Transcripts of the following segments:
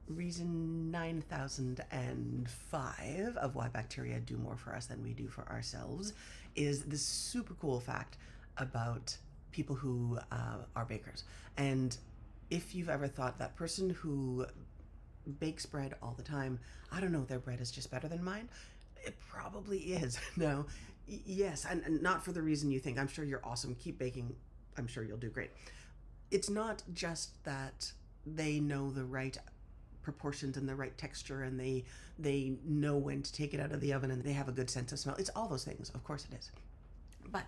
reason 9005 of why bacteria do more for us than we do for ourselves is this super cool fact about people who are bakers. And if you've ever thought that person who bakes bread all the time, I don't know, their bread is just better than mine, it probably is. No, yes, and not for the reason you think. I'm sure you're awesome. Keep baking. I'm sure you'll do great. It's not just that they know the right proportions and the right texture, and they know when to take it out of the oven, and they have a good sense of smell. It's all those things, of course it is. But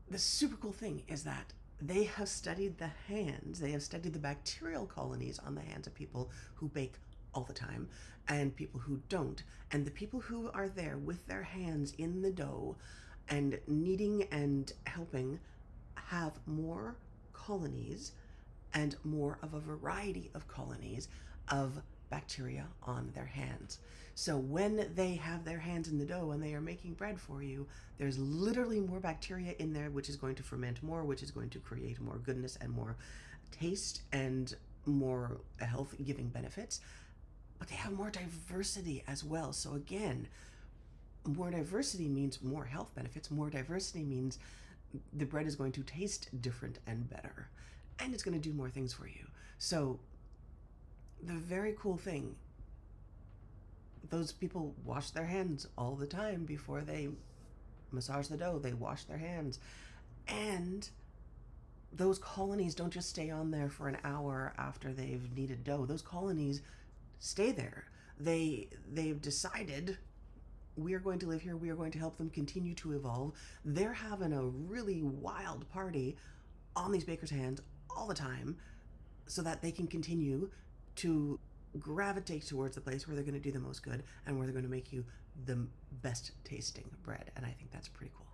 the super cool thing is that they have studied the hands, they have studied the bacterial colonies on the hands of people who bake all the time and people who don't. And the people who are there with their hands in the dough and kneading and helping have more colonies and more of a variety of colonies of bacteria on their hands. So when they have their hands in the dough and they are making bread for you, there's literally more bacteria in there, which is going to ferment more, which is going to create more goodness and more taste and more health-giving benefits. But they have more diversity as well. So again, more diversity means more health benefits. More diversity means the bread is going to taste different and better, and it's going to do more things for you. So the very cool thing, those people wash their hands all the time before they massage the dough. They wash their hands, and those colonies don't just stay on there for an hour after they've kneaded dough. Those colonies stay there. They've decided, we are going to live here, we are going to help them continue to evolve. They're having a really wild party on these bakers' hands all the time so that they can continue to gravitate towards the place where they're going to do the most good and where they're going to make you the best tasting bread. And I think that's pretty cool.